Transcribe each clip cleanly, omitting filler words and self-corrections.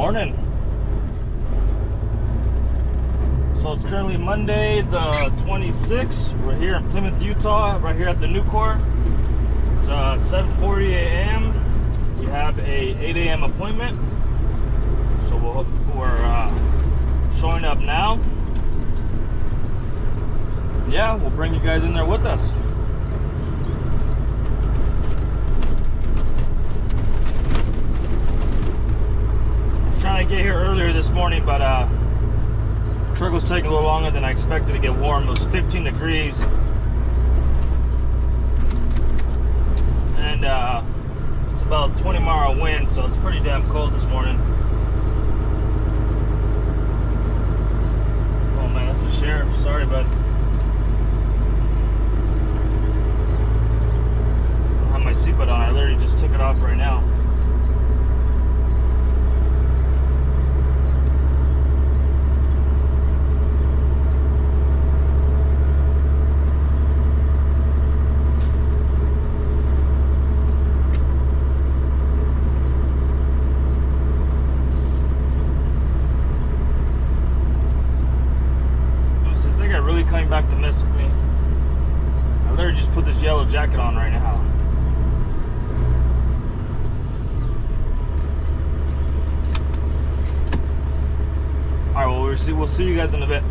Morning. So it's currently Monday the 26th. We're here in Plymouth, Utah, right here at the Nucor. It's 7:40 a.m. We have a 8 a.m. appointment. So we're showing up now. Yeah, we'll bring you guys in there with us. Trying to get here earlier this morning, but truck was taking a little longer than I expected to get warm. It was 15 degrees, and it's about 20-mile wind, so it's pretty damn cold this morning. Oh man, that's a sheriff. Sorry, bud. I don't have my seatbelt on. I literally just took it off right now. Coming back to mess with me. I literally just put this yellow jacket on right now. Alright, well we'll see you guys in a bit.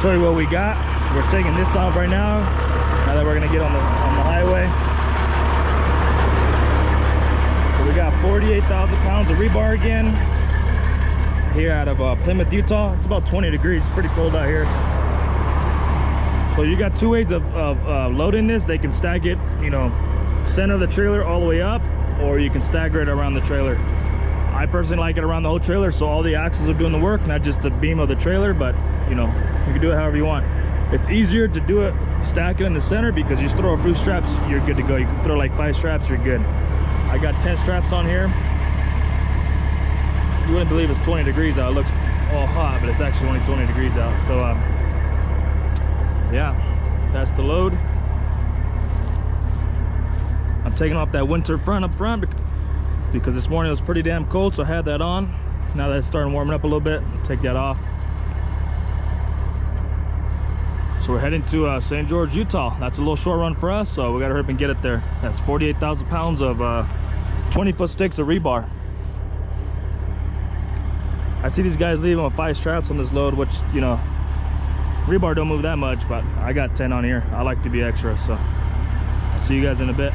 show you what we got. We're taking this off right now that we're gonna get on the highway. So we got 48,000 pounds of rebar again here out of Plymouth, Utah. It's about 20 degrees, it's pretty cold out here. So you got two ways of loading this. They can stack it, you know, center of the trailer all the way up, or you can stagger it around the trailer. I personally like it around the whole trailer, so all the axles are doing the work, not just the beam of the trailer, but you know, you can do it however you want. It's easier to do it, stack it in the center, because you just throw a few straps, you're good to go. You can throw like 5 straps, you're good. I got 10 straps on here. You wouldn't believe it's 20 degrees out. It looks all hot, but it's actually only 20 degrees out. So yeah, that's the load. I'm taking off that winter front up front because this morning it was pretty damn cold, so I had that on. Now that it's starting warming up a little bit, I'll take that off. So we're heading to St. George, Utah. That's a little short run for us, so we gotta hurry up and get it there. That's 48,000 pounds of 20-foot sticks of rebar. I see these guys leaving with 5 straps on this load, which, you know, rebar don't move that much, but I got 10 on here. I like to be extra, so I'll see you guys in a bit.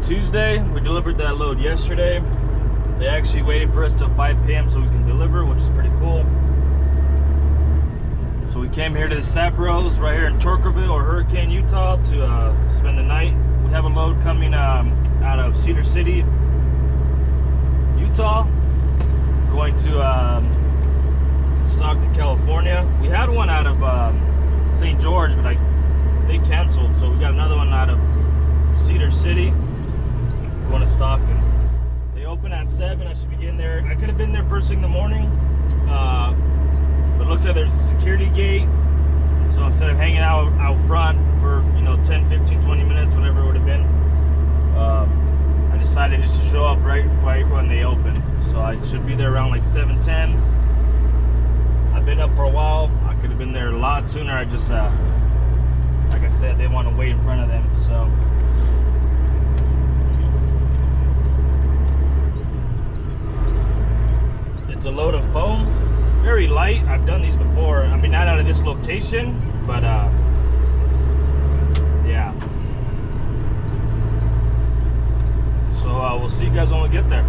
Tuesday. We delivered that load yesterday. They actually waited for us till 5 p.m. so we can deliver, which is pretty cool. So we came here to the Sapros right here in Torkerville or Hurricane, Utah to spend the night. We have a load coming out of Cedar City, Utah, going to Stockton, California. We had one out of St. George, but they canceled, so we got another one out of Cedar City going to Stockton. They open at 7. I should be getting there. I could have been there first thing in the morning, but it looks like there's a security gate, so instead of hanging out front for 10, 15, 20 minutes, whatever it would have been, I decided just to show up right when they open. So I should be there around like 7:10. I've been up for a while. I could have been there a lot sooner. I just like I said, they want to wait in front of them. So it's a load of foam, very light. I've done these before. I mean, not out of this location, but yeah. So we'll see you guys when we get there.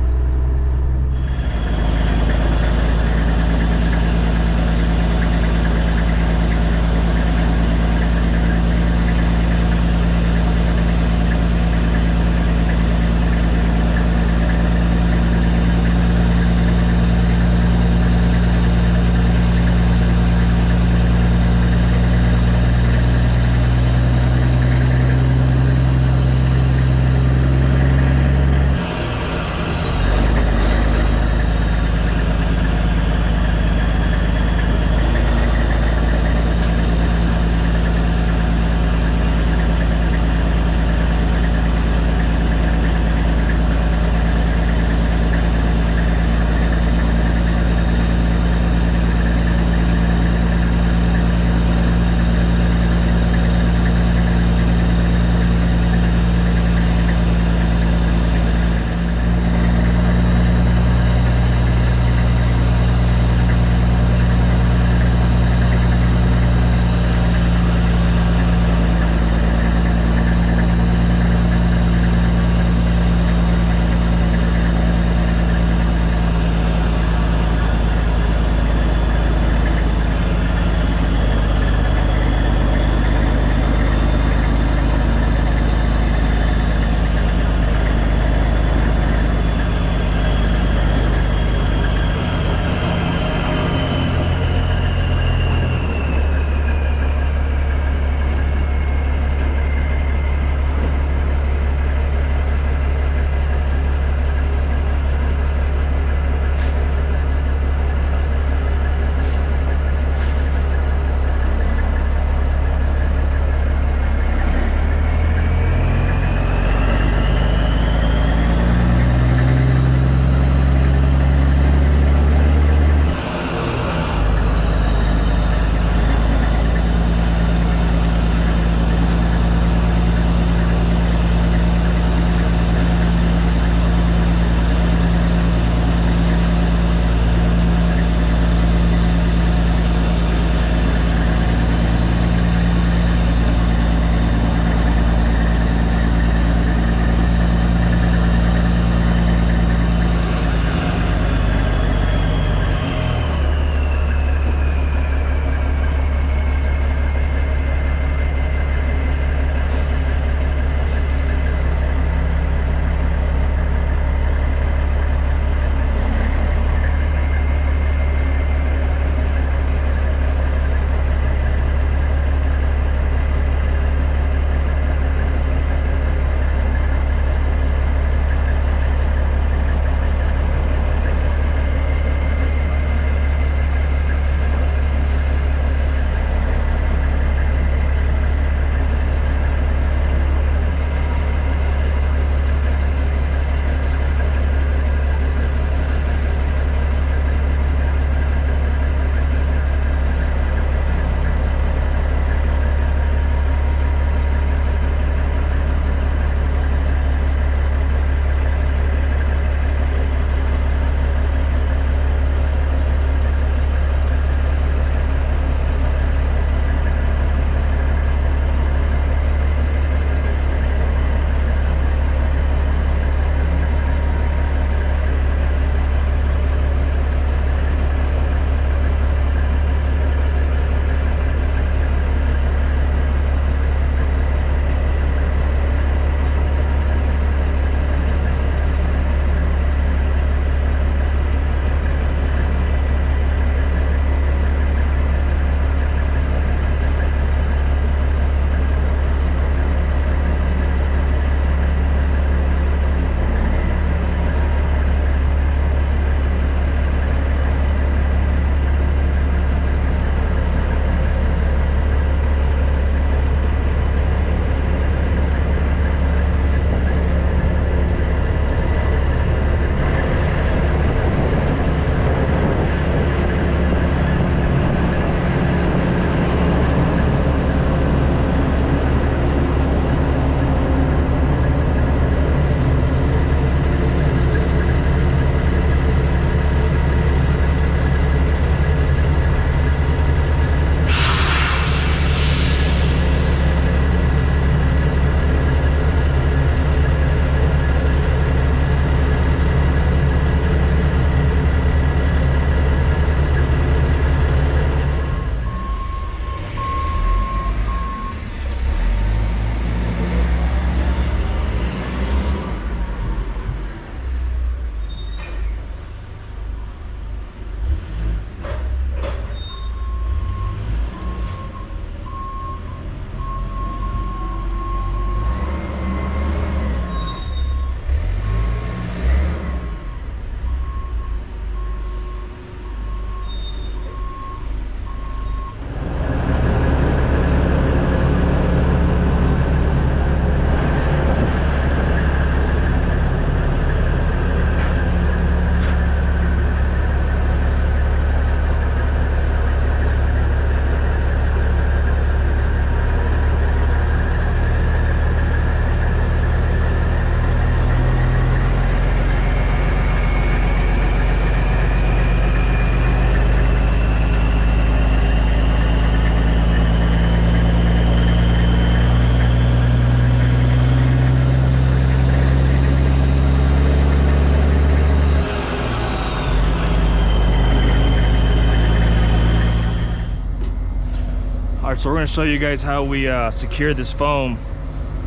Alright, so we're gonna show you guys how we secure this foam.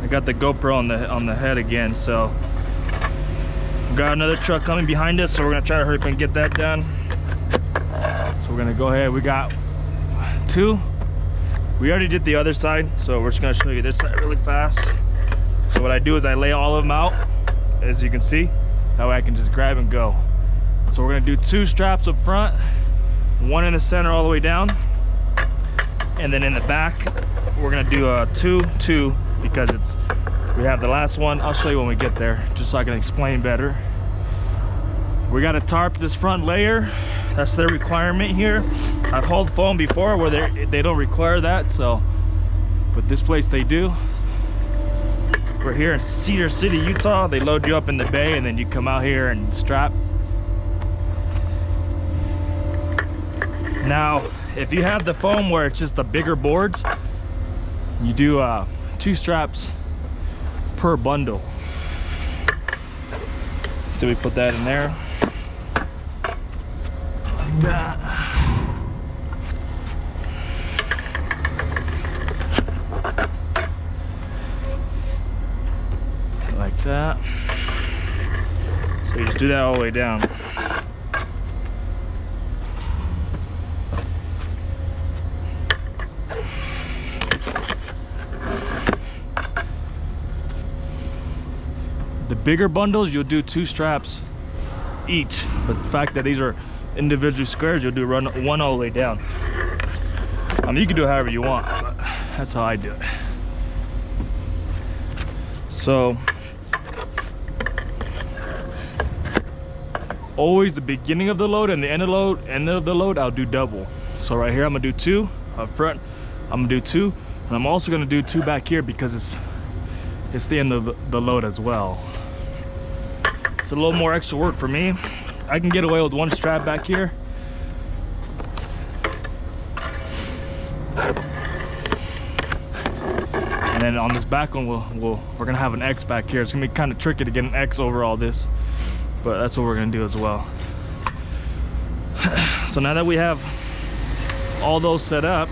I got the GoPro on the head again, so we got another truck coming behind us, so we're gonna try to hurry up and get that done. So we're gonna go ahead. We got 2. We already did the other side, so we're just gonna show you this side really fast. So what I do is I lay all of them out, as you can see. That way I can just grab and go. So we're gonna do 2 straps up front, 1 in the center all the way down, and then in the back we're gonna do a 2-2 because we have the last one. I'll show you when we get there, just so I can explain better. We gotta tarp this front layer. That's their requirement here. I've hauled foam before where they don't require that, so, but this place they do. We're here in Cedar City, Utah. They load you up in the bay and then you come out here and strap. Now, if you have the foam where it's just the bigger boards, you do 2 straps per bundle. So we put that in there. Like that. Like that. So you just do that all the way down. The bigger bundles, you'll do 2 straps each, but the fact that these are individual squares, you'll do one all the way down. I mean, you can do it however you want, but that's how I do it. So always the beginning of the load and the end of the load, I'll do double. So right here I'm gonna do 2 up front, I'm gonna do 2, and I'm also gonna do 2 back here because it's the end of the load as well. It's a little more extra work for me. I can get away with 1 strap back here. And then on this back one, we're gonna have an X back here. It's gonna be kind of tricky to get an X over all this, but that's what we're gonna do as well. So now that we have all those set up,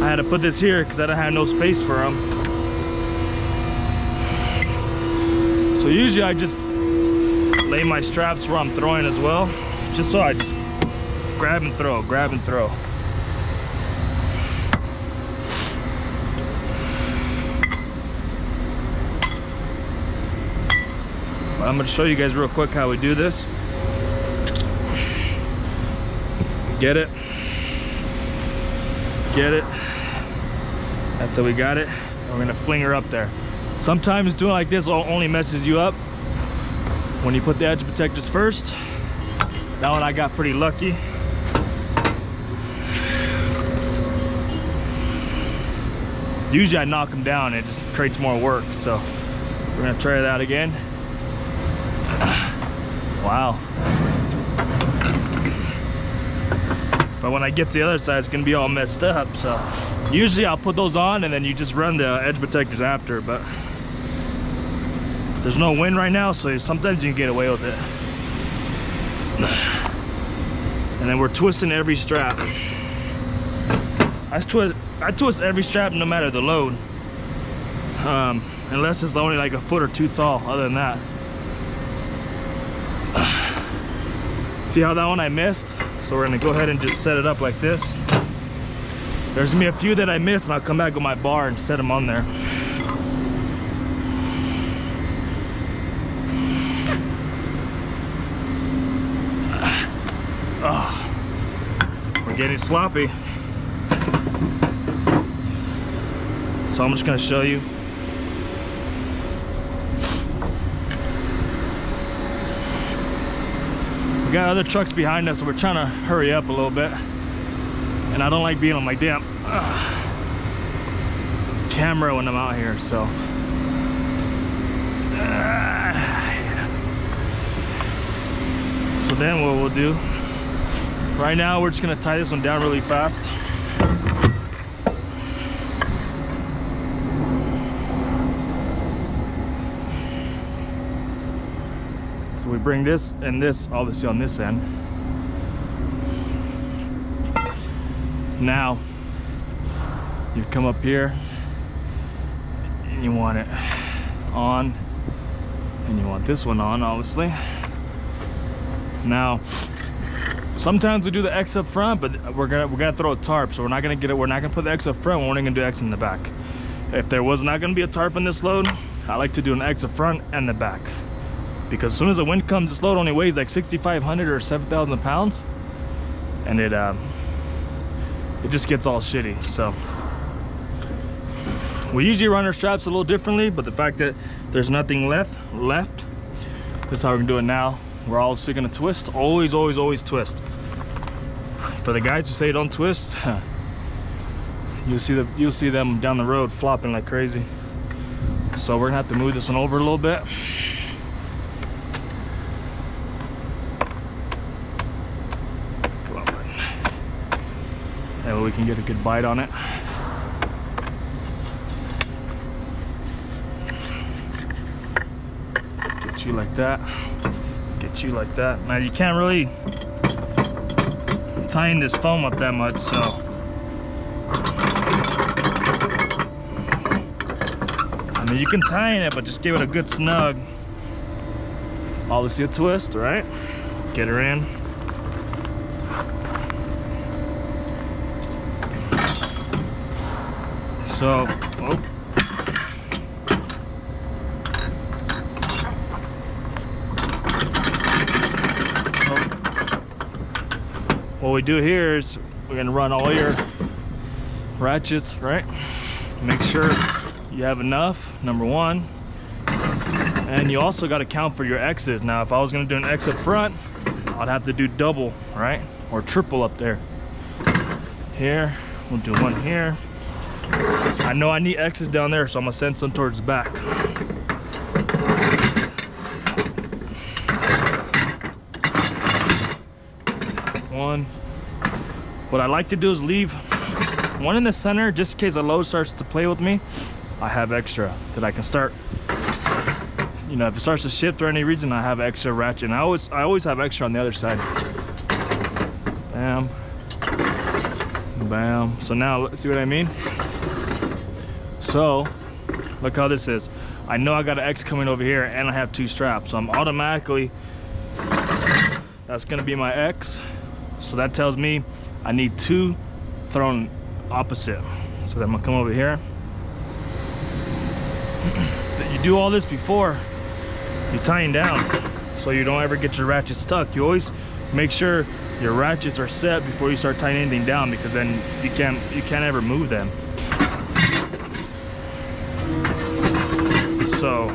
I had to put this here because I don't have no space for them. So usually I just lay my straps where I'm throwing as well, just so I just grab and throw, grab and throw. But I'm going to show you guys real quick how we do this. Get it. Get it. That's how we got it. And we're gonna fling her up there. Sometimes doing like this only messes you up when you put the edge protectors first. That one I got pretty lucky. Usually I knock them down and it just creates more work. So we're gonna try that again. Wow. But when I get to the other side, it's gonna be all messed up. So usually I'll put those on and then you just run the edge protectors after, but there's no wind right now, so sometimes you can get away with it. And then we're twisting every strap. I twist every strap no matter the load. Unless it's only like a foot or 2 tall. Other than that. See how that one I missed? So we're gonna go ahead and just set it up like this. There's gonna be a few that I missed and I'll come back with my bar and set them on there. Oh, we're getting sloppy. So I'm just gonna show you. We got other trucks behind us, so we're trying to hurry up a little bit. And I don't like being on my damn camera when I'm out here, so. So then what we'll do, right now we're just gonna tie this one down really fast. So we bring this and this obviously on this end. Now you come up here and you want it on, and you want this one on obviously. Now sometimes we do the X up front, but we're gonna throw a tarp, so we're not gonna put the X up front, we're only gonna do X in the back. If there was not gonna be a tarp in this load, I like to do an X up front and the back, because as soon as the wind comes, this load only weighs like 6,500 or 7,000 pounds, and it just gets all shitty. So we usually run our straps a little differently, but the fact that there's nothing left, this is how we're gonna do it now. We're obviously gonna twist, always twist. For the guys who say don't twist, you'll see them down the road flopping like crazy. So we're gonna have to move this one over a little bit. Come on, buddy. That way we can get a good bite on it. Get you like that. Get you like that. Now you can't really tighten this foam up that much, so I mean you can tighten it, but just give it a good snug. Obviously a twist, right? Get her in. So, oh. What we do here is we're gonna run all your ratchets, right? Make sure you have enough, number one. And you also gotta count for your X's. Now, if I was gonna do an X up front, I'd have to do double, right? Or triple up there. Here, we'll do one here. I know I need X's down there, so I'm gonna send some towards the back. One. What I like to do is leave one in the center, just in case the load starts to play with me. I have extra that I can start, you know, if it starts to shift for any reason, I have extra ratchet. And I always have extra on the other side. Bam, bam. So now, see what I mean? So look how this is. I know I got an X coming over here, and I have two straps, so I'm automatically, that's gonna be my X. So that tells me I need two thrown opposite. So then I'm gonna come over here. You do all this before you tighten down, so you don't ever get your ratchets stuck. You always make sure your ratchets are set before you start tightening anything down, because then you can't ever move them. So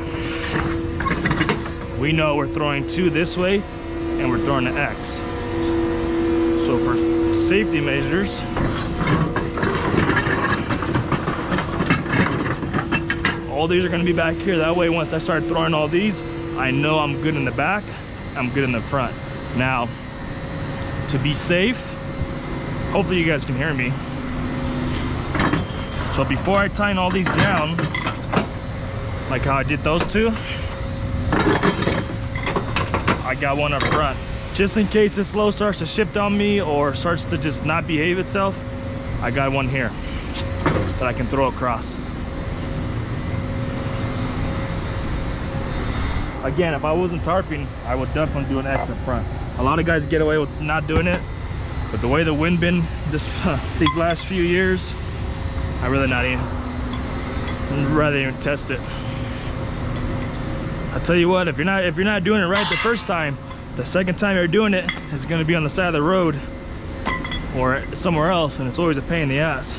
we know we're throwing two this way and we're throwing an X. So for safety measures, all these are going to be back here. That way, once I start throwing all these, I know I'm good in the back, I'm good in the front. Now, to be safe, hopefully you guys can hear me. So before I tighten all these down, like how I did those two, I got one up front. Just in case this load starts to shift on me or starts to just not behave itself, I got one here that I can throw across. Again, if I wasn't tarping, I would definitely do an X up front. A lot of guys get away with not doing it, but the way the wind been these last few years, I'd rather even test it. I tell you what, if you're not doing it right the first time, the second time you're doing it, it's going to be on the side of the road or somewhere else, and it's always a pain in the ass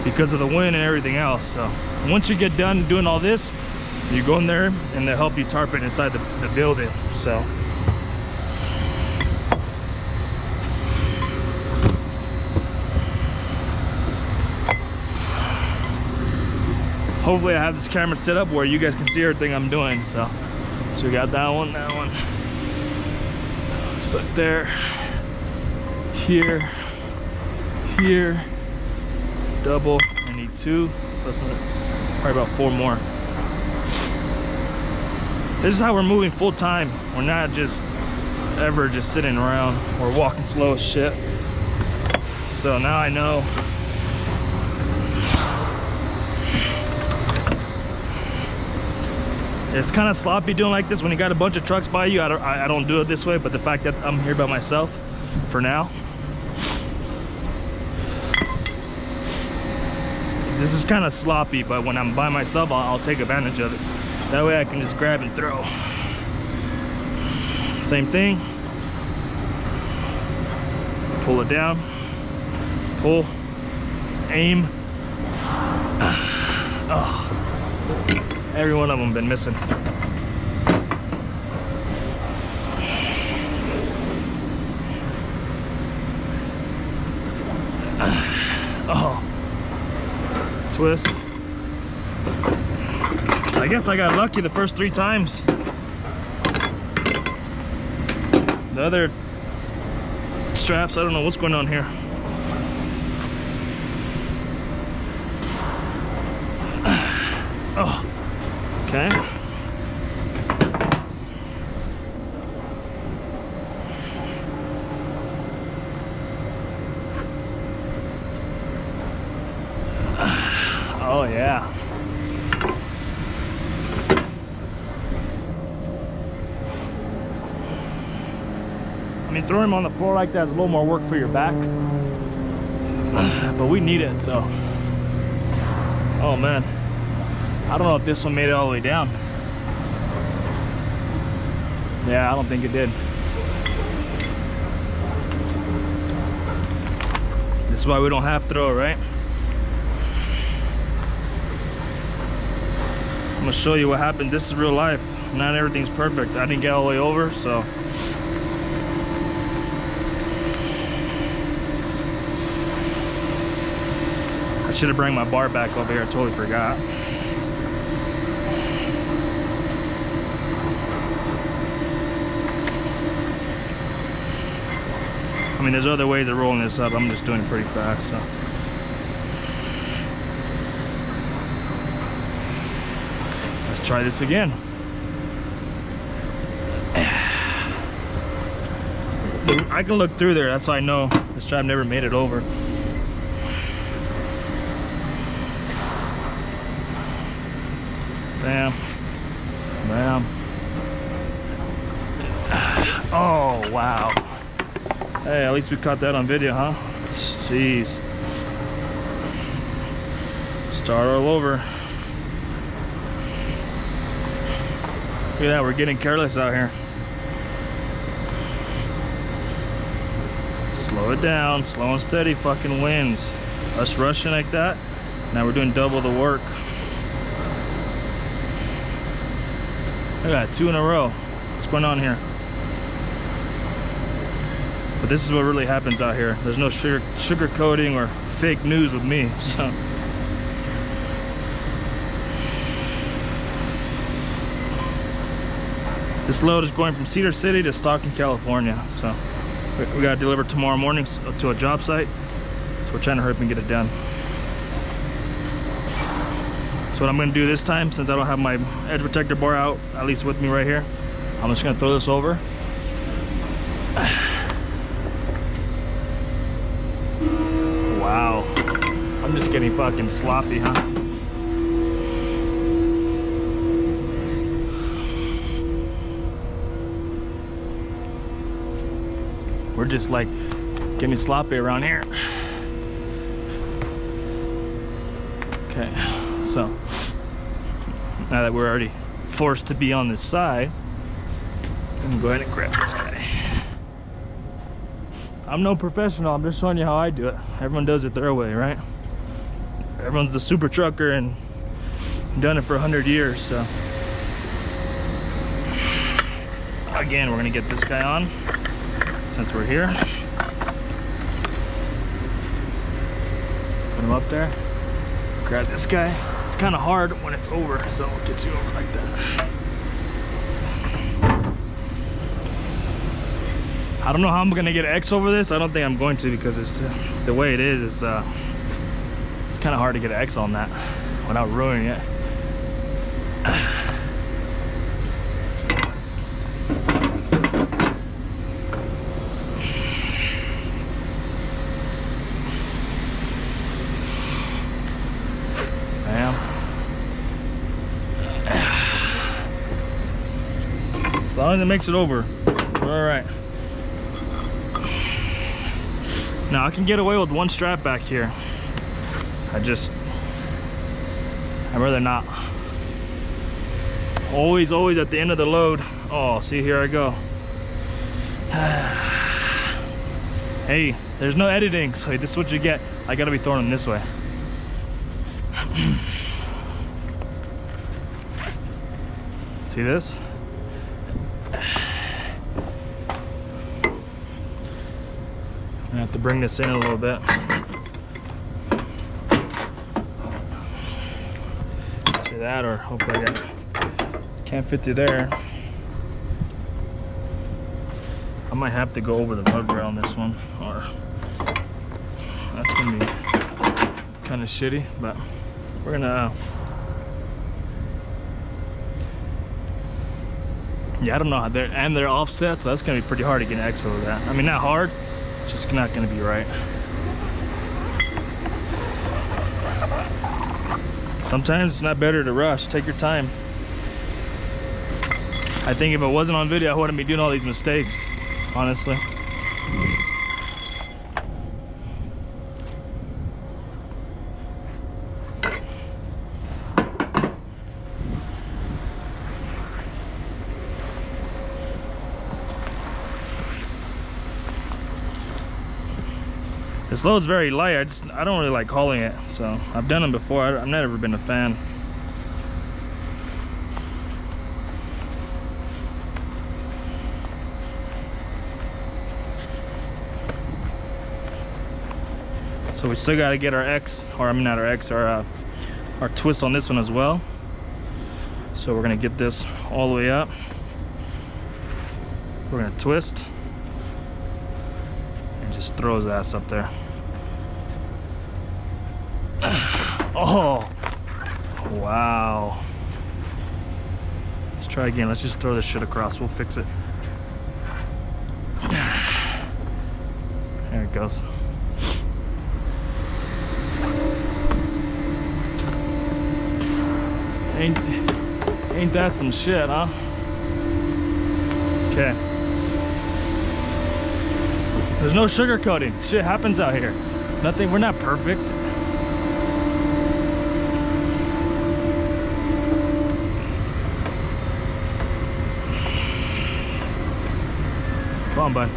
because of the wind and everything else. So once you get done doing all this, you go in there and they'll help you tarp it inside the building. So hopefully I have this camera set up where you guys can see everything I'm doing. So we got that one, stuck there, here, double. I need two, plus probably about four more. This is how we're moving full time. We're not just ever just sitting around. We're walking slow as shit. So now I know. It's kind of sloppy doing like this when you got a bunch of trucks by you. I don't do it this way, but the fact that I'm here by myself for now, this is kind of sloppy, but when I'm by myself, I'll take advantage of it. That way I can just grab and throw. Same thing. Pull it down, pull, aim. Oh. Every one of them been missing. Oh, twist. I guess I got lucky the first 3 times. The other straps, I don't know what's going on here. Oh. Okay. Oh yeah. I mean, throwing him on the floor like that is a little more work for your back, but we need it, so. Oh man. I don't know if this one made it all the way down. Yeah, I don't think it did. This is why we don't half throw, right? I'm gonna show you what happened. This is real life. Not everything's perfect. I didn't get all the way over, so. I should have brought my bar back over here. I totally forgot. I mean, there's other ways of rolling this up. I'm just doing it pretty fast, so. Let's try this again. I can look through there. That's how I know this strap never made it over. Bam. Bam. Oh, wow. Hey, at least we caught that on video, huh? Jeez. Start all over. Look at that, we're getting careless out here. Slow it down, slow and steady fucking wins. Us rushing like that, now we're doing double the work. I got 2 in a row. What's going on here? But this is what really happens out here. There's no sugar coating or fake news with me, so. This load is going from Cedar City to Stockton, California. So we gotta deliver tomorrow morning to a job site. So we're trying to hurry up and get it done. So what I'm gonna do this time, since I don't have my edge protector bar out, at least with me right here, I'm just gonna throw this over. Wow, I'm just getting fucking sloppy, huh? We're just like getting sloppy around here. Okay, so now that we're already forced to be on this side, I'm gonna go ahead and grab this guy. I'm no professional, I'm just showing you how I do it. Everyone does it their way, right? Everyone's the super trucker and done it for 100 years, so. Again, we're gonna get this guy on since we're here. Put him up there. Grab this guy. It's kind of hard when it's over, so I'll get you over like that. I don't know how I'm gonna get X over this. I don't think I'm going to, because it's the way it is. It's kind of hard to get an X on that without ruining it. long as it makes it over, we're all right. Now I can get away with one strap back here. I'd rather not. Always at the end of the load. Oh, see, here I go. Hey, there's no editing, so this is what you get. I gotta be throwing them this way. See this? I have to bring this in a little bit. See that, or hopefully I can't fit through there. I might have to go over the mud rail on this one, or that's gonna be kind of shitty, but we're gonna yeah, I don't know how they're offset, so that's gonna be pretty hard to get an X over that. I mean, not hard, it's just not gonna be right. Sometimes it's not better to rush. Take your time. I think if it wasn't on video, I wouldn't be doing all these mistakes, honestly. This load's very light. I don't really like hauling it, so I've done them before. I've never been a fan. So we still got to get our X, or I mean not our X, our twist on this one as well. So we're gonna get this all the way up. We're gonna twist and just throw his ass up there. Oh, wow. Let's try again. Let's just throw this shit across. We'll fix it. There it goes. Ain't that some shit, huh? Okay. There's no sugarcoating. Shit happens out here. Nothing, we're not perfect. Come on, bud.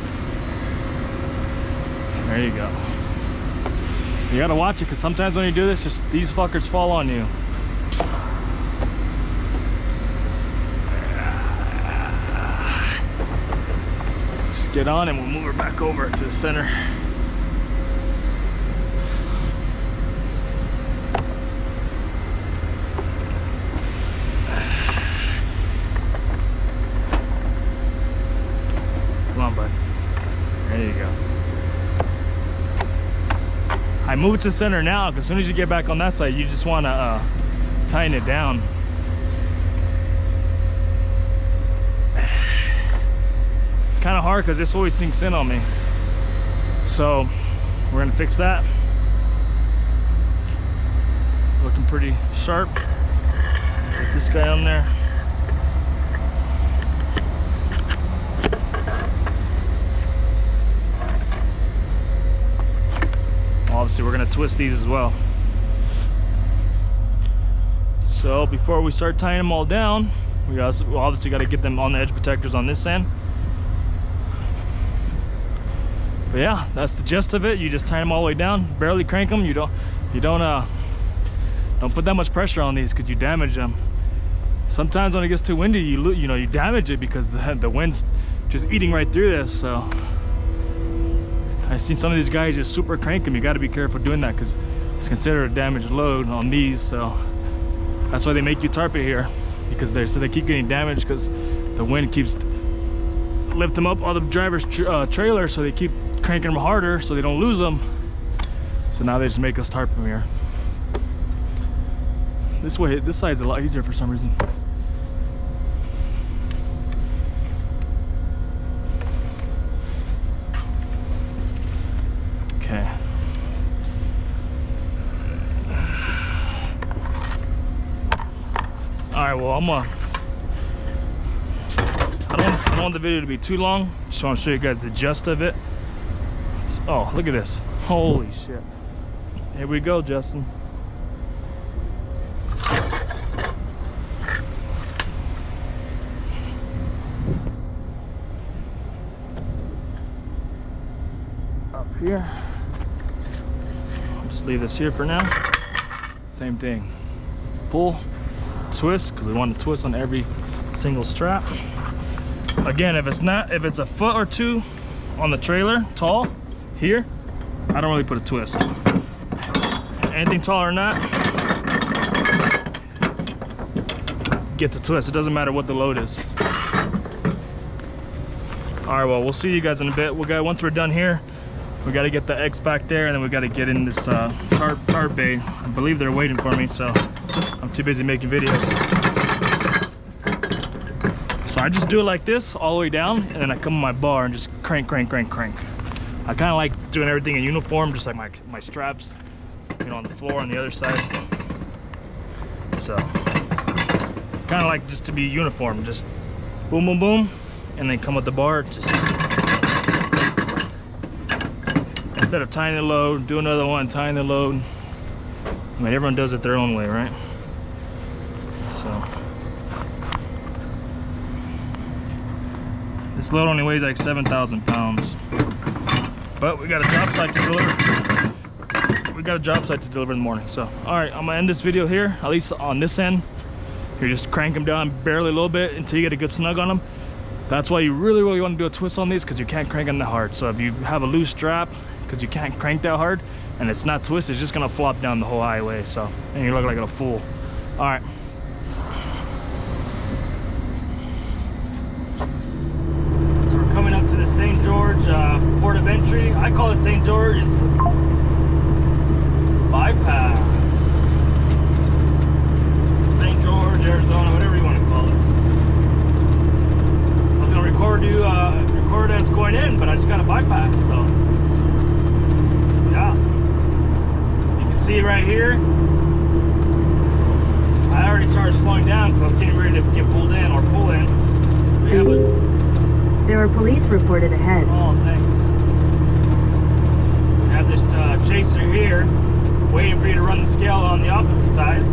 There you go. You gotta watch it, because sometimes when you do this, just these fuckers fall on you. Just get on and we'll move her back over to the center. Come on, bud. There you go. I moved to center now, because as soon as you get back on that side, you just want to tighten it down. It's kind of hard because this always sinks in on me. So we're gonna fix that. Looking pretty sharp. Get this guy on there. Obviously, we're gonna twist these as well. So before we start tying them all down, we obviously got to get them on the edge protectors on this end. But yeah, that's the gist of it. You just tie them all the way down, barely crank them. You don't put that much pressure on these because you damage them. Sometimes when it gets too windy, you damage it because the wind's just eating right through this. So I've seen some of these guys just super crank them. You got to be careful doing that because it's considered a damaged load on these. So that's why they make you tarp it here, because they keep getting damaged because the wind keeps lift them up on the driver's trailer, so they keep cranking them harder so they don't lose them. So now they just make us tarp them here. This way, this side's a lot easier for some reason. Okay. All right, well, I I don't want the video to be too long. Just want to show you guys the gist of it. Oh, look at this. Holy shit. Here we go, Justin. Up here. I'll just leave this here for now. Same thing. Pull, twist, because we want to twist on every single strap. Again, if it's a foot or two on the trailer, tall, here, I don't really put a twist. Anything taller than that, get the twist. It doesn't matter what the load is. All right, well, we'll see you guys in a bit. Once we're done here, we got to get the X back there, and then we got to get in this tarp bay. I believe they're waiting for me, so I'm too busy making videos. So I just do it like this all the way down, and then I come on my bar and just crank, crank, crank, crank. I kind of like doing everything in uniform, just like my straps, you know, on the floor on the other side. So kind of like just to be uniform, just boom, boom, boom, and then come with the bar, just instead of tying the load, do another one, tying the load. I mean, everyone does it their own way, right? So this load only weighs like 7,000 pounds, but we got a job site to deliver. We got a job site to deliver in the morning. So, all right, I'm gonna end this video here, at least on this end. You just crank them down barely a little bit until you get a good snug on them. That's why you really, really want to do a twist on these, because you can't crank them that hard. So if you have a loose strap, because you can't crank that hard, and it's not twisted, it's just gonna flop down the whole highway. So, and you look like a fool. All right. Coming up to the St. George port of entry. I call it St. George's bypass. St. George, Arizona, whatever you want to call it. I was gonna record as going in, but I just got a bypass. So yeah, you can see right here. I already started slowing down because I was getting ready to get pulled in or pull in. We have a There are police reported ahead. Oh, thanks. I have this chaser here, waiting for you to run the scale on the opposite side.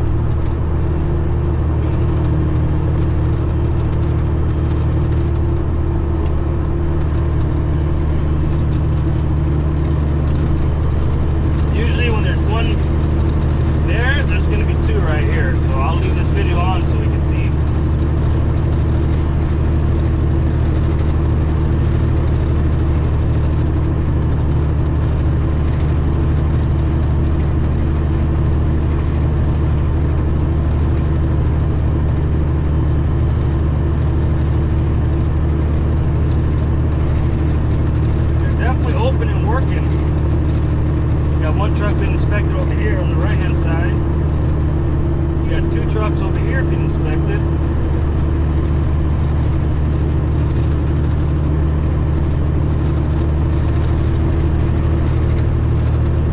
Usually when there's one there, there's going to be two right here. So I'll leave this video on so we can see. Truck being inspected over here on the right hand side. You got two trucks over here being inspected.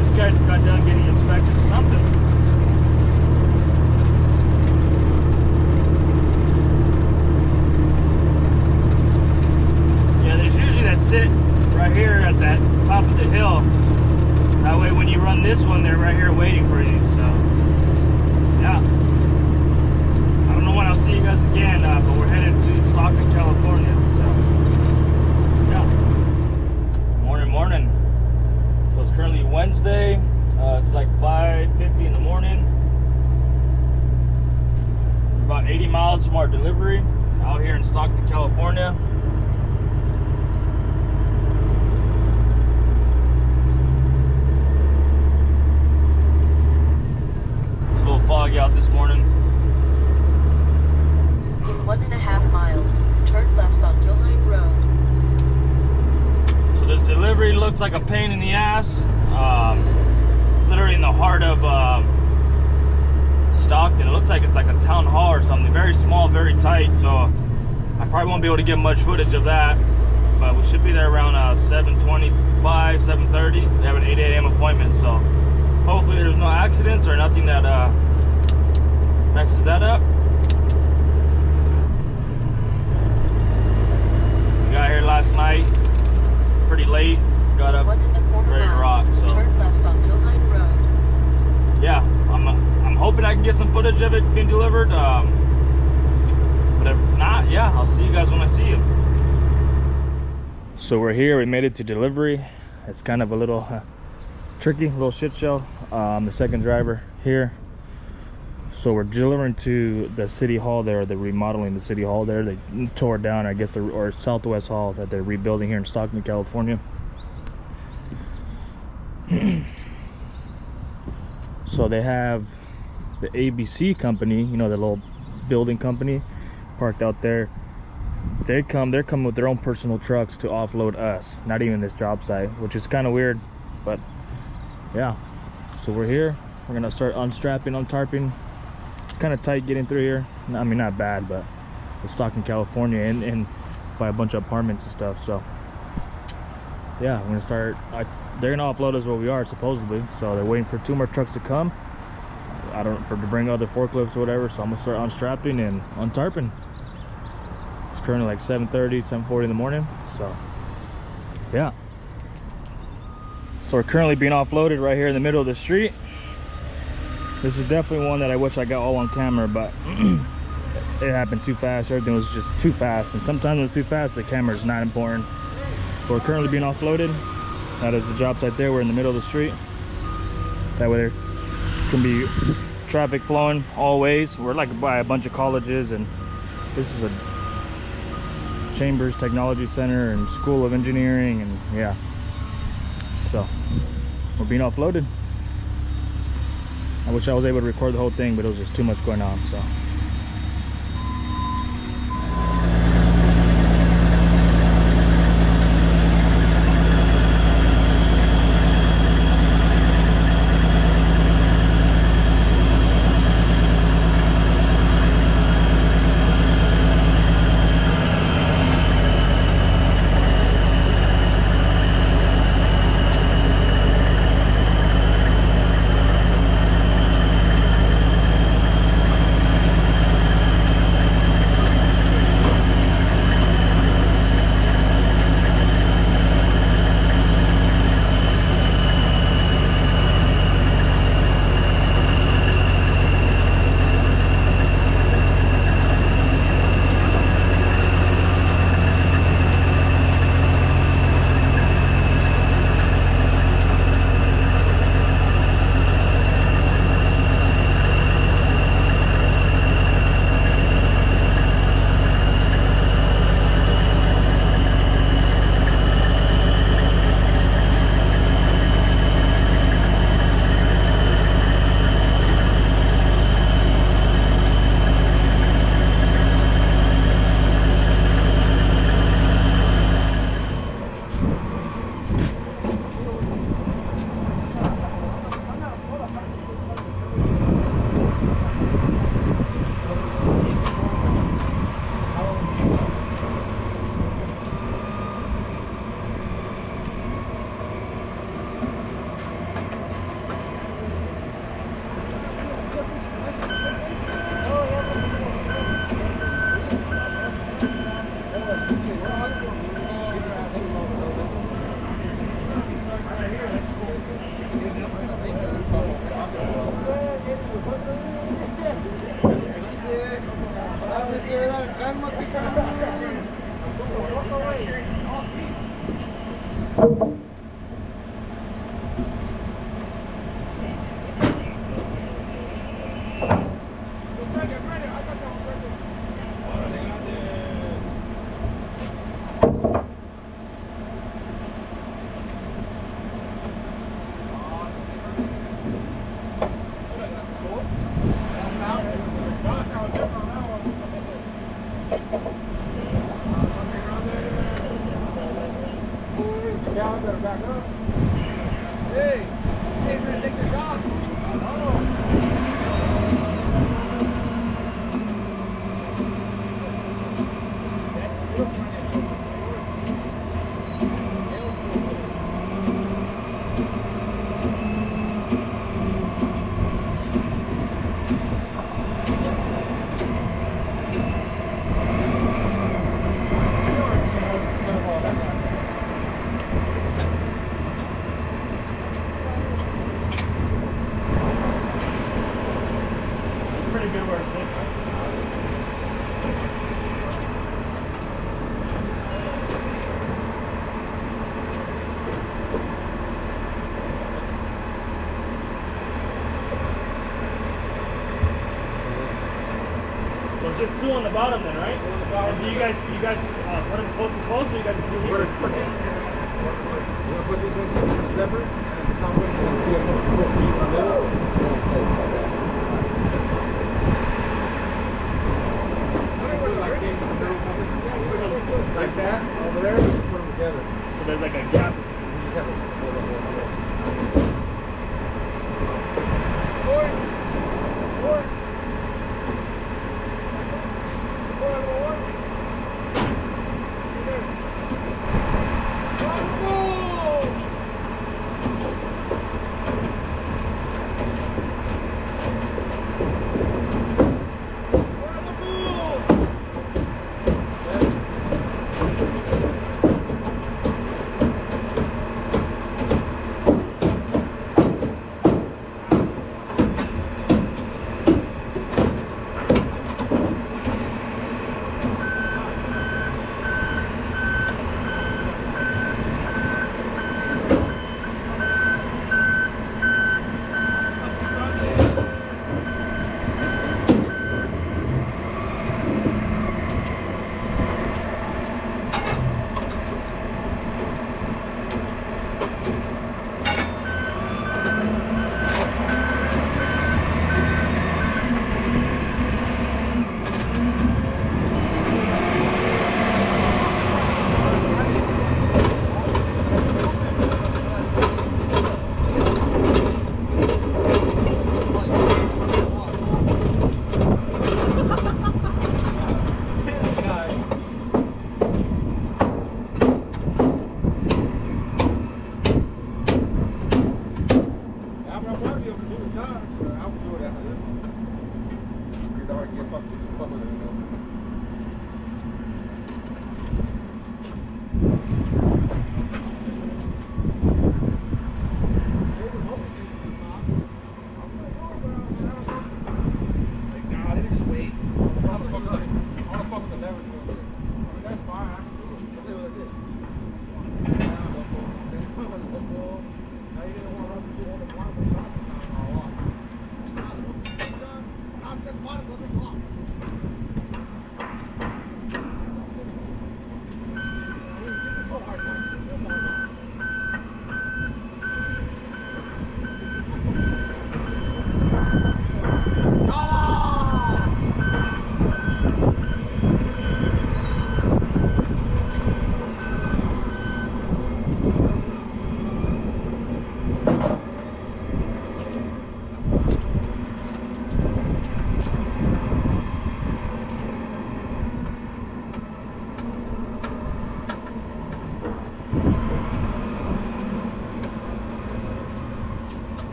This guy just got done getting inspected for something. Yeah, there's usually that sit right here at that top of the hill. That way when you run this one, they're right here waiting for you, so, yeah. I don't know when I'll see you guys again, but we're headed to Stockton, California, so, yeah. Morning. So it's currently Wednesday. It's like 5:50 in the morning. We're about 80 miles from our delivery out here in Stockton, California. Foggy out this morning. In 1.5 miles, turn left on Gilline Road. So this delivery looks like a pain in the ass. It's literally in the heart of Stockton. It looks like it's like a town hall or something. Very small, very tight. So I probably won't be able to get much footage of that. But we should be there around 7:25, 7:30. They have an 8 a.m. appointment. So hopefully there's no accidents or nothing that messes that up. Got here last night, pretty late. Got up, 1.25 ready to rock. miles. So Turn left onto Line Road. yeah, I'm hoping I can get some footage of it being delivered. But if not, yeah, I'll see you guys when I see you. So we're here. We made it to delivery. It's kind of a little tricky, little shit show. The second driver here. So we're delivering to the city hall there. They're remodeling the city hall there. They tore down, I guess, or Southwest Hall that they're rebuilding here in Stockton, California. So they have the ABC company, you know, the little building company parked out there. They're coming with their own personal trucks to offload us, not even this job site, which is kind of weird, but yeah. So we're here. We're gonna start unstrapping, untarping. It's kind of tight getting through here. I mean, not bad, but it's Stockton, California, and by a bunch of apartments and stuff. So yeah, we're gonna start. They're gonna offload us where we are supposedly. So they're waiting for 2 more trucks to come. I don't to bring other forklifts or whatever. So I'm gonna start unstrapping and untarping. It's currently like 7:30, 7:40 in the morning. So yeah. So we're currently being offloaded right here in the middle of the street. This is definitely one that I wish I got all on camera, but it happened too fast. Everything was just too fast, and sometimes when it's too fast, the camera is not important. But we're currently being offloaded. That is the job site there. We're in the middle of the street. That way there can be traffic flowing all ways. We're like by a bunch of colleges, and this is a Chambers Technology Center and School of Engineering, and yeah. So we're being offloaded. I wish I was able to record the whole thing, but it was just too much going on. So It's just two on the bottom then, right? And do you guys put them close to close, or you guys do here? We're gonna put these ones separate, and the top one's gonna see a little piece in the middle. Like that, over there, put them together. So there's like a gap. You just have to pull them over.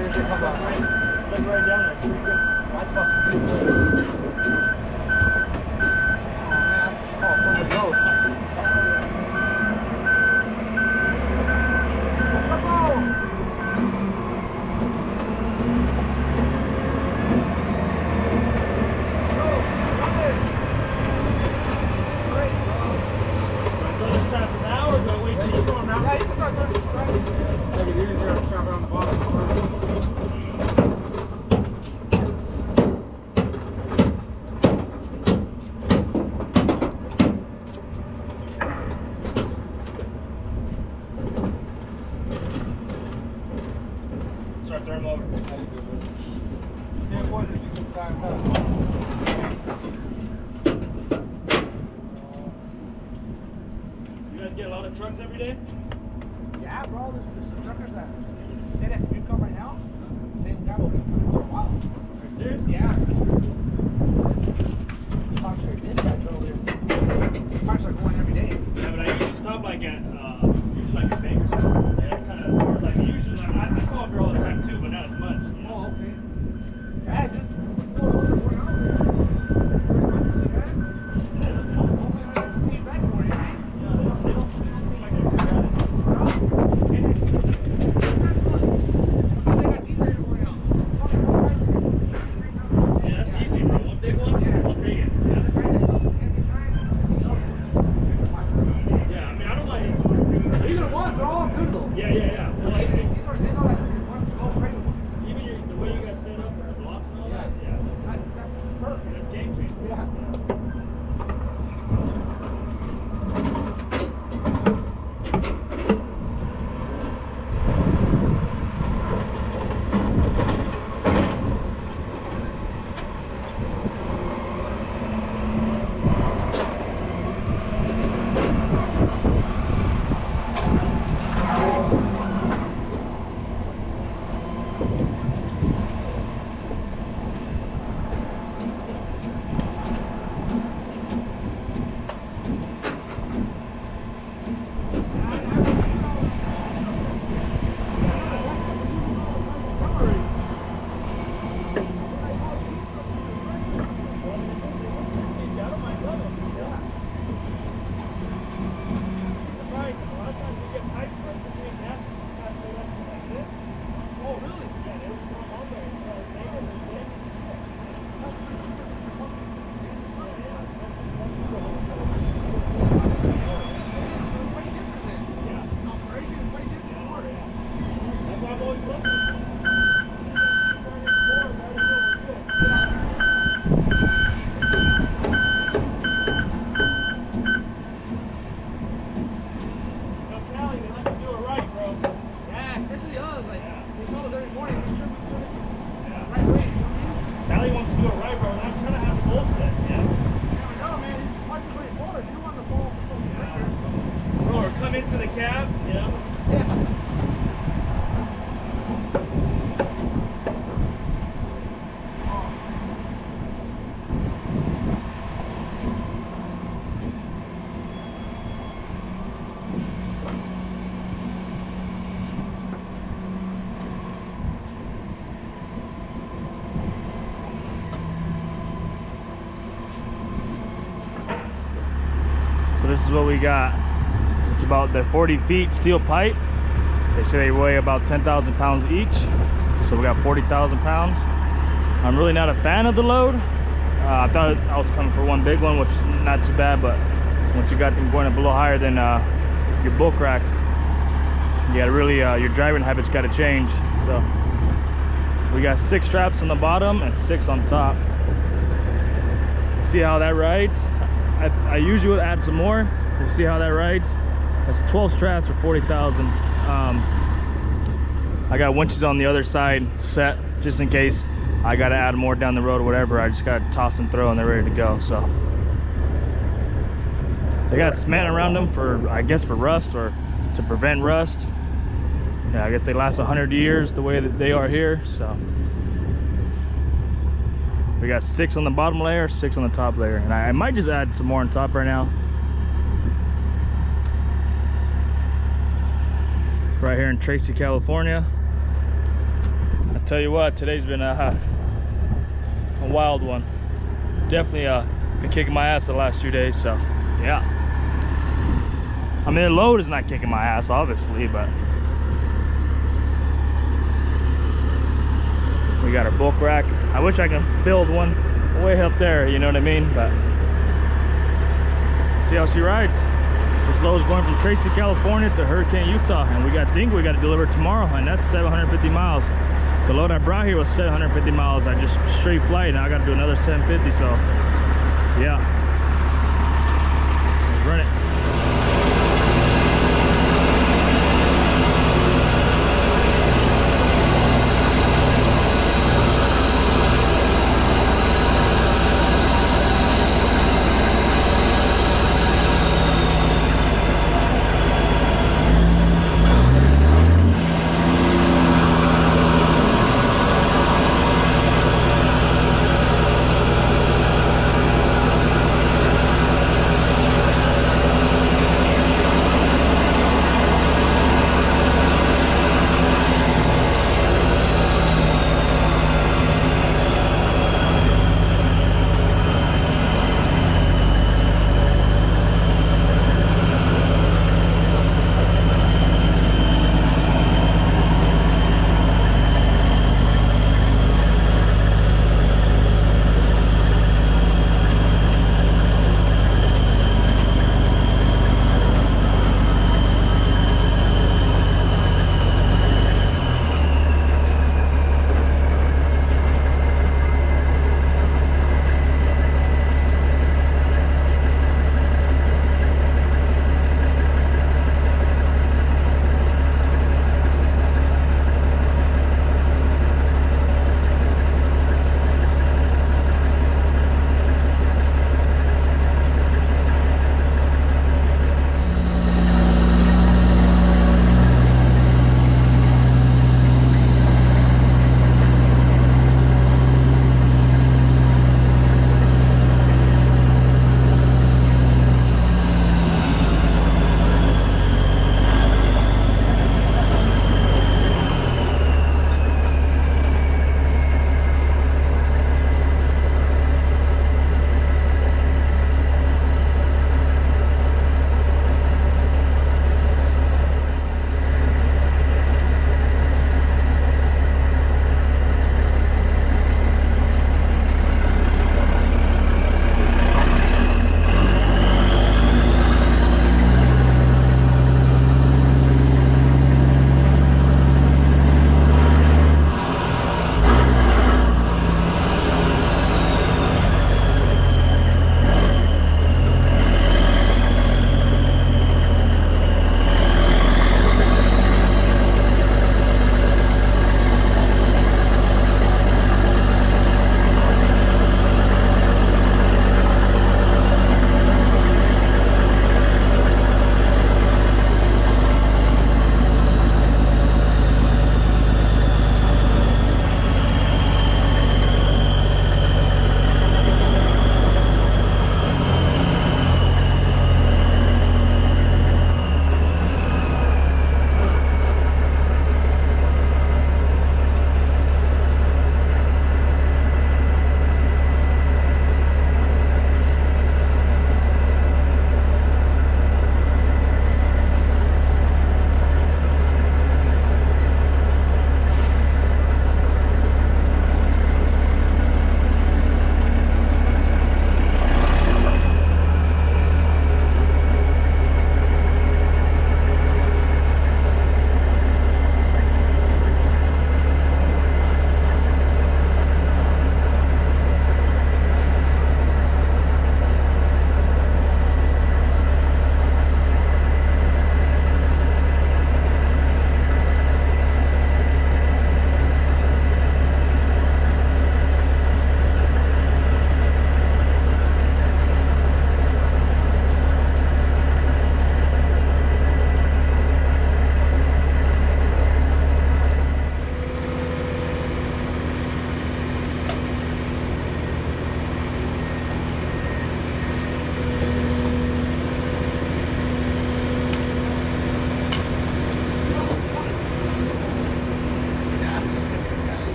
where your shit comes out. Look right down there. Pretty good. That's fucking good. Oh man. Oh, from the road. Come on. Go. Run it. Great, bro. Throw the straps now or do I wait till you throw them out? Yeah, you can start throwing the straps. Make it easier to strap it on the bottom. Start throwing them over. Yeah, boys, if you can climb up. You guys get a lot of trucks every day? Yeah, bro, there's some truckers that say that if you come right now, the same guy will be coming for a while. Are you serious? Yeah. Talk to your dispatch over there. Cars are going every day. Yeah, but I usually stop like at usually like a bank or something. Yeah, that's kind of smart. Like usually, like I call her all the time too, but not as much. You know? Oh, okay. Yeah, dude. Go over 1 hour. Hopefully we get to see you back for you, right? Yeah, they don't seem like they're too bad. Yeah, that's easy, bro. One big one, I'll take it. Yeah, I mean, I don't like. These are ones, they're all good though. Yeah. Well, like, These are like ones to go crazy ones. even the way you guys set up the blocks and all that, yeah, That's perfect. that's game changer. Yeah. Allie wants to do it right, bro, and I'm trying to have the bullshit, yeah? Bro, or come into the cab, you know? So this is what we got. It's about the 40 feet steel pipe. They say they weigh about 10,000 pounds each. So we got 40,000 pounds. I'm really not a fan of the load. I thought I was coming for one big one, which is not too bad, but once you got them going a little higher than your bulk rack, you gotta really, your driving habits gotta change. So we got 6 straps on the bottom and 6 on top. See how that rides. I usually would add some more. We'll see how that rides. That's 12 straps for 40,000. I got winches on the other side set just in case I gotta add more down the road or whatever. I just gotta toss and throw and they're ready to go. So they got cement around them for, I guess, for rust or to prevent rust. Yeah, I guess they last 100 years the way that they are here. So we got 6 on the bottom layer, 6 on the top layer, and I might just add some more on top right now. Right here in Tracy, California. tell you what, today's been a wild one. Definitely been kicking my ass the last 2 days, so yeah. I mean, the load is not kicking my ass, obviously, but we got our bulk rack. I wish I could build one way up there, you know what I mean? But see how she rides. This load is going from Tracy, California to Hurricane, Utah, and we got to deliver tomorrow, and that's 750 miles. The load I brought here was 750 miles. I just straight flight. Now I got to do another 750. So yeah, let's run it.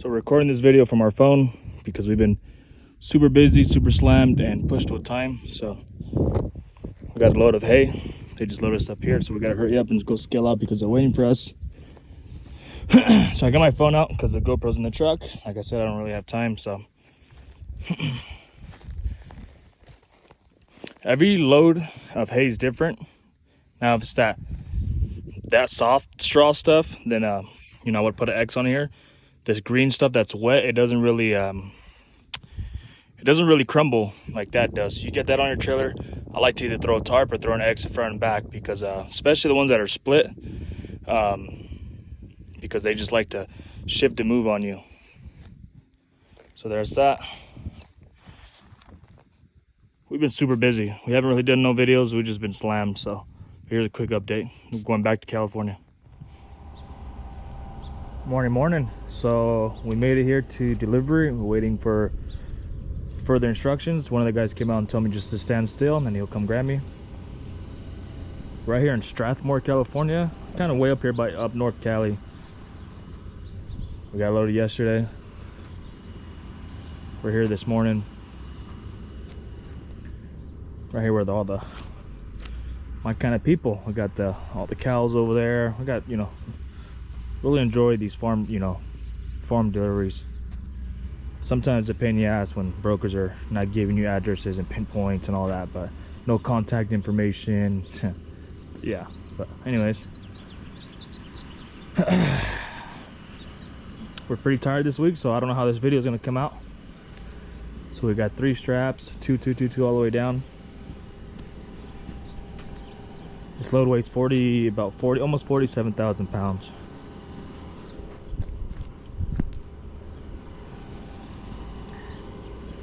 So we're recording this video from our phone because we've been super busy, super slammed, and pushed with time. So we got a load of hay. They just loaded us up here, so we gotta hurry up and go scale out because they're waiting for us. So I got my phone out because the GoPro's in the truck. Like I said, I don't really have time, so. Every load of hay is different. Now if it's that soft straw stuff, then you know, I would put an X on here. This green stuff that's wet, it doesn't really crumble like that does. You get that on your trailer. I like to either throw a tarp or throw an X in front and back because especially the ones that are split, because they just like to shift and move on you. So there's that. We've been super busy. We haven't really done no videos. We've just been slammed. So here's a quick update. We're going back to California. Morning. So we made it here to delivery. We're waiting for further instructions. One of the guys came out and told me just to stand still and then he'll come grab me. Right here in Strathmore, California. Kind of way up here by up North Cali. We got loaded yesterday. We're here this morning. Right here where all my kind of people. We got all the cows over there. We got, you know, really enjoy these farm deliveries. Sometimes it's a pain in the ass when brokers are not giving you addresses and pinpoints and all that, but no contact information. Yeah, but anyways, we're pretty tired this week, so I don't know how this video is going to come out. So we got 3 straps, 2 all the way down. This load weighs almost 47,000 pounds.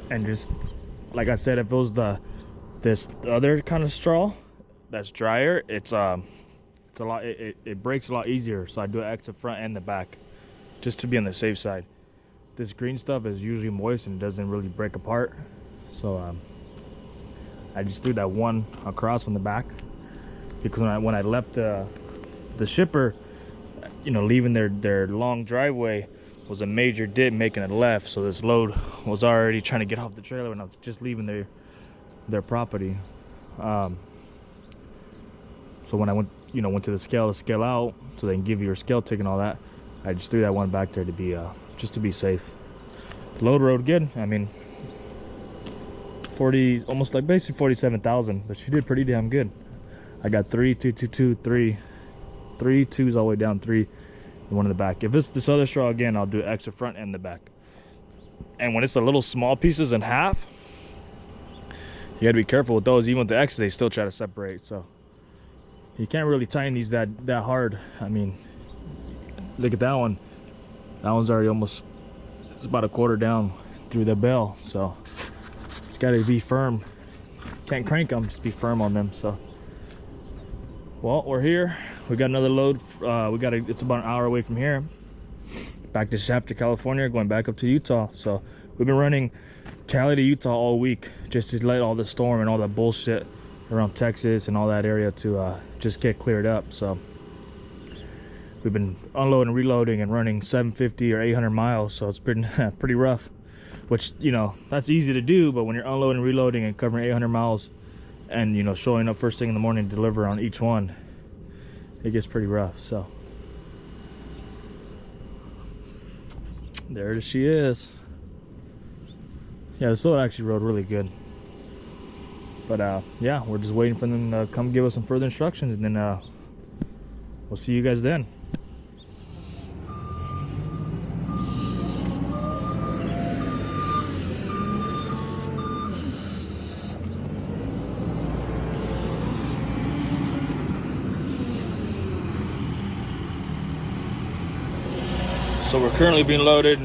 And just like I said, if it was this other kind of straw that's drier, it's a lot, it breaks a lot easier. So I do an X the front and the back just to be on the safe side. This green stuff is usually moist and doesn't really break apart, so I just threw that one across on the back because when I left the shipper, you know, leaving their long driveway was a major dip making it left, so this load was already trying to get off the trailer when I was just leaving their property. So when I went to the scale to scale out so they can give you your scale tick and all that, I just threw that one back there to be just to be safe. The load rode good. I mean, almost like basically 47,000, but she did pretty damn good. I got 3 2s all the way down, 3 and 1 in the back. If it's this other straw again, I'll do extra front and the back. And when it's the little small pieces in half, you gotta be careful with those. Even with the X, they still try to separate, so you can't really tighten these that hard. I mean, look at that one. That one's already it's about a quarter down through the bell, so it's got to be firm. Can't crank them, just be firm on them. So, well, we're here. We got another load. It's about an hour away from here. Back to Shafter, California, going back up to Utah. So we've been running Cali to Utah all week just to let all the storm and all that bullshit around Texas and all that area to just get cleared up. So we've been unloading and reloading and running 750 or 800 miles, so it's been pretty rough, which, you know, that's easy to do, but when you're unloading and reloading and covering 800 miles and, you know, showing up first thing in the morning to deliver on each one, it gets pretty rough. So there she is. Yeah, this load actually rode really good, but yeah, we're just waiting for them to come give us some further instructions, and then we'll see you guys then. So we're currently being loaded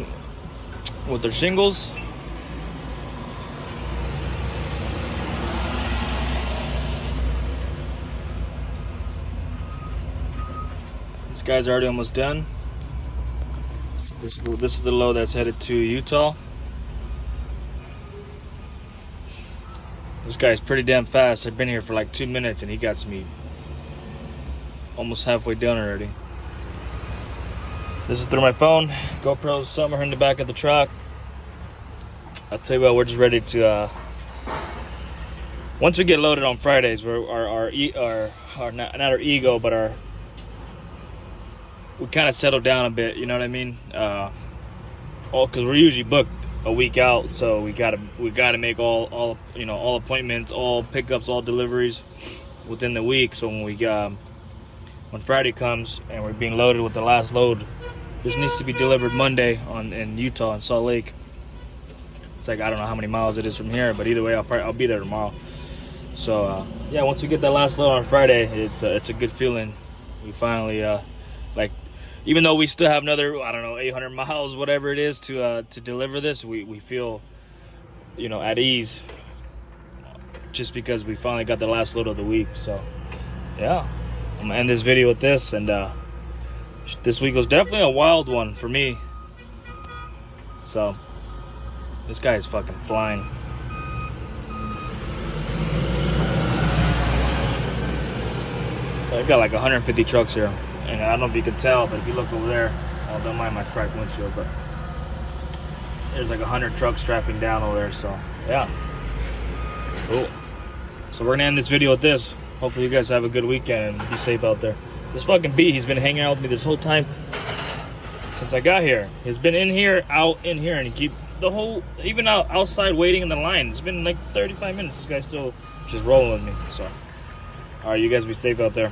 with their shingles. This guy's already almost done. This is the load that's headed to Utah. This guy's pretty damn fast. I've been here for like 2 minutes and he got me almost halfway done already. This is through my phone. GoPro's somewhere in the back of the truck. I'll tell you what, we're just ready to. Once we get loaded on Fridays, not our ego, but we kind of settle down a bit. You know what I mean? Because we're usually booked a week out, so we gotta make all appointments, all pickups, all deliveries within the week. So when Friday comes and we're being loaded with the last load, this needs to be delivered Monday in Utah, in Salt Lake. It's like, I don't know how many miles it is from here, but either way, I'll be there tomorrow. So yeah, once we get that last load on Friday, it's a good feeling. We finally even though we still have another, I don't know, 800 miles, whatever it is, to deliver this, we feel, at ease, just because we finally got the last load of the week. So yeah, I'm gonna end this video with this, and this week was definitely a wild one for me. So this guy is fucking flying. I've got like 150 trucks here, and I don't know if you can tell, but if you look over there, don't mind my cracked windshield, but there's like 100 trucks strapping down over there. So yeah, cool. So we're gonna end this video with this. Hopefully you guys have a good weekend and be safe out there. This fucking bee, he's been hanging out with me this whole time since I got here. He's been in here, out, in here, and he keep even outside waiting in the line. It's been like 35 minutes. This guy's still just rolling with me. So all right, you guys be safe out there.